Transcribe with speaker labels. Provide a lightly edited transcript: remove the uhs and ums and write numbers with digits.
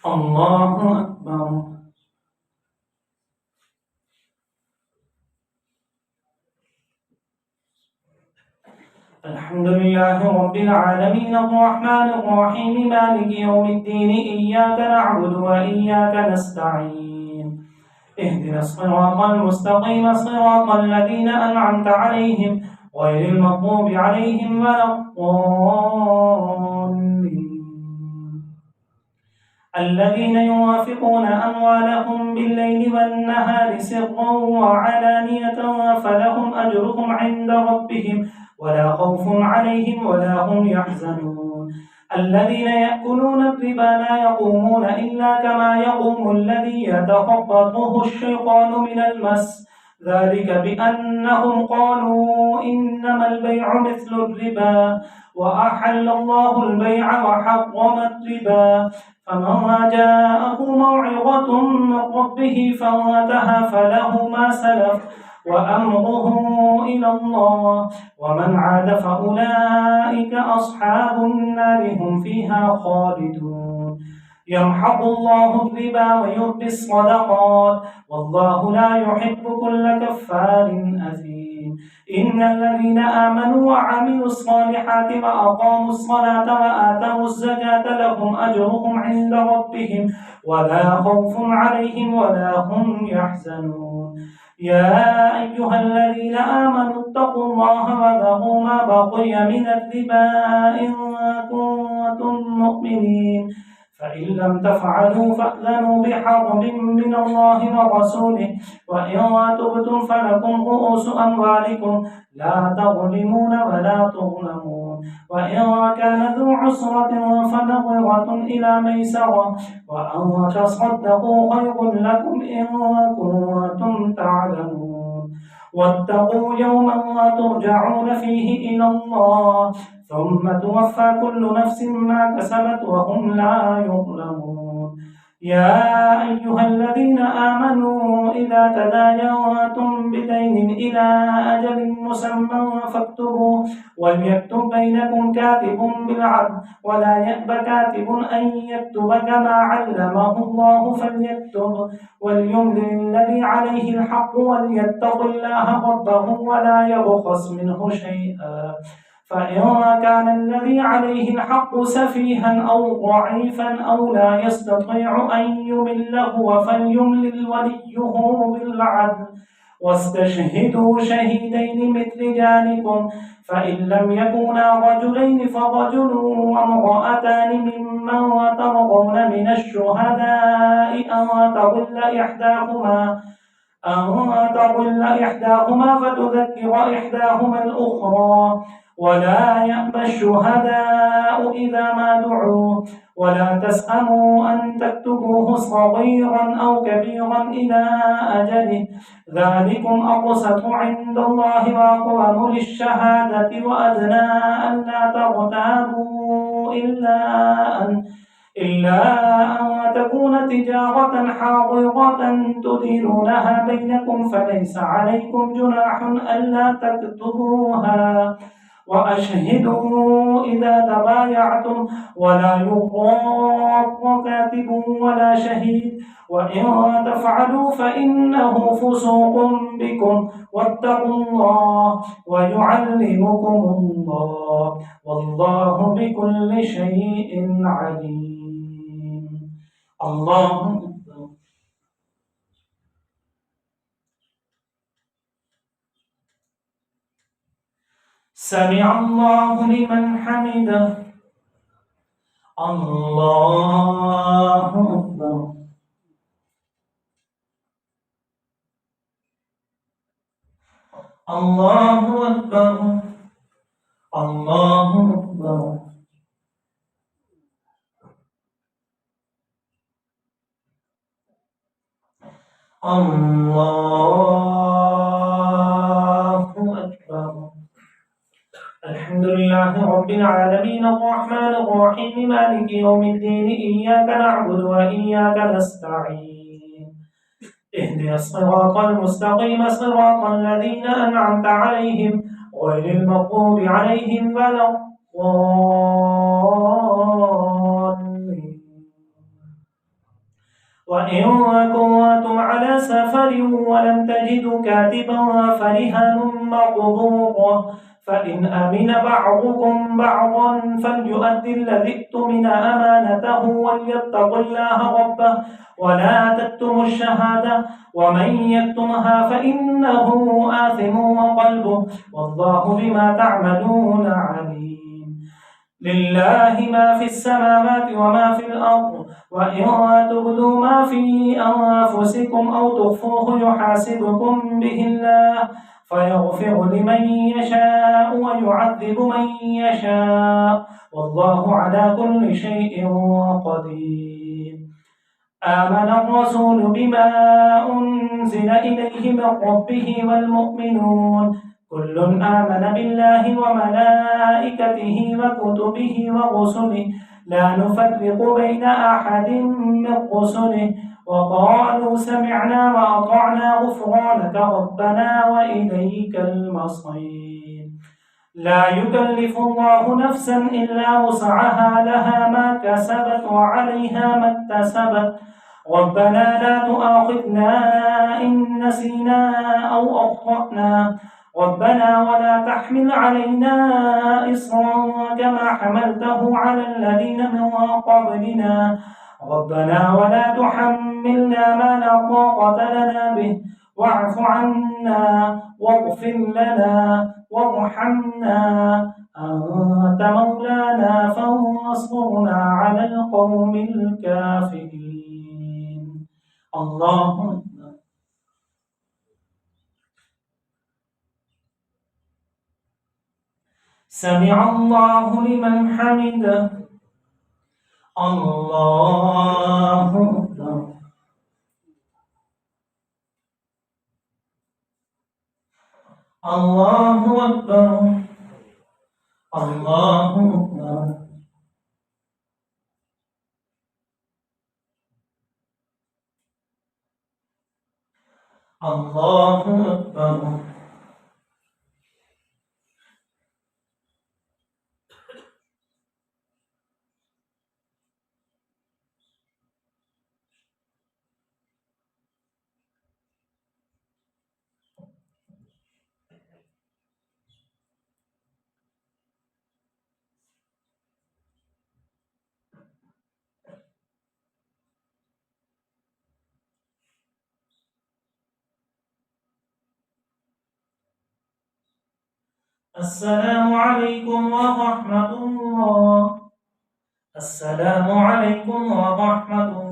Speaker 1: الله أكبر. الحمد لله رب العالمين الرحمن الرحيم مالك يوم الدين إياك نعبد وإياك نستعين اهدنا الصراط المستقيم صراط الذين أنعمت عليهم غير المغضوب عليهم ولا الضالين الذين ينفقون أموالهم بالليل والنهار سرا وعلانية فلهم أجرهم عند ربهم ولا خوف عليهم ولا هم يحزنون الذين يأكلون الربا لا يقومون إلا كما يقوم الذي يتخبطه الشيطان من المس ذلك بأنهم قالوا إنما البيع مثل الربا وأحل الله البيع وحرم الربا فمن جاءه موعظة من ربه فانتهى فله ما سلف وأمره إلى الله ومن عاد فأولئك أصحاب النار هم فيها خالدون يمحق الله الربا ويربي الصدقات والله لا يحب كل كفار أثيم إن الذين آمنوا وعملوا الصالحات وأقاموا الصلاة وآتوا الزكاة لهم أجرهم عند ربهم ولا خوف عليهم ولا هم يحزنون يا أيها الذين آمنوا اتقوا الله وذروا ما بقي من الربا إن كنتم مؤمنين فإن لم تفعلوا فأذنوا بحرب من الله ورسوله وإن تبتم فلكم رؤوس أموالكم لا تظلمون ولا تظلمون وإن كان ذو عسرة فنظرة إلى ميسرة وأن تصدقوا خير لكم إن كنتم تعلمون واتقوا يوما لا ترجعون فيه إلى الله ثم توفى كل نفس ما كسبت وهم لا يظلمون يا أيها الذين آمنوا إذا تداينتم بدين إلى أجل مسمى فاكتبوا وليكتب بينكم كاتب بالعدل ولا يأب كاتب أن يكتب كما علمه الله فليكتب وليملل الذي عليه الحق وليتق الله ربه ولا يبخس منه شيئا فإن كان الذي عليه الحق سفيها أو ضعيفا أو لا يستطيع أن يمل هو فليملل وليه بالعدل واستشهدوا شهيدين من رجالكم فإن لم يكونا رجلين فرجل وامرأتان ممن ترضون من الشهداء أن تضل إحداهما فتذكر إحداهما الأخرى ولا يأبى الشهداء إذا ما دعوا ولا تسأموا أن تكتبوه صغيرا أو كبيرا إلى أجله ذلكم أقسط عند الله وأقوم للشهادة وأدنى أن لا ترتابوا إلا أن تكون تجارة حاضرة تديرونها بينكم فليس عليكم جناح ألا تكتبوها وأشهدوا إذا تبايعتم ولا يضار كاتب ولا شهيد وإن تفعلوا فإنه فسوق بكم واتقوا الله ويعلمكم الله والله بكل شيء عليم الله أكبر. سمع الله لمن حمده الله أكبر. الله أكبر. الله أكبر. الله أكبر. الحمد لله رب العالمين الرحمن الرحيم مالك يوم الدين إياك نعبد وإياك نستعين اهدنا الصراط المستقيم صراط الذين أنعمت عليهم غير المغضوب عليهم ولا الضالين وإن كنتم على سفر ولم تجدوا كاتبا فرهان مقبوضة فإن أمن بعضكم بعضا فليؤدي الذي اؤتمن أمانته وليتق الله ربه ولا تكتموا الشهادة ومن يكتمها فإنه آثم قلبه والله بما تعملون عليم. لله ما في السماوات وما في الأرض وإن تبدوا ما في أنفسكم أو تخفوه يحاسبكم به الله فيغفر لمن يشاء ويعذب من يشاء والله على كل شيء قدير. آمن الرسول بما أنزل إليه من ربه والمؤمنون كل آمن بالله وملائكته وكتبه ورسله لا نفرق بين أحد من رسله وقالوا سمعنا وأطعنا غفرانك ربنا وإليك المصير. لا يكلف الله نفسا إلا وسعها لها ما كسبت وعليها ما اكتسبت ربنا لا تؤاخذنا إن نسينا أو أخطأنا ربنا ولا تحمل علينا إصرا كما حملته على الذين من قبلنا ربنا ولا تحملنا ما لا طاقة لنا به واعف عنا واغفر لنا وارحمنا أنت مولانا فانصرنا على القوم الكافرين. اللهم سمع الله لمن حمده. الله أكبر. الله أكبر. الله أكبر. الله أكبر. السلام عليكم ورحمة الله. السلام عليكم ورحمة الله.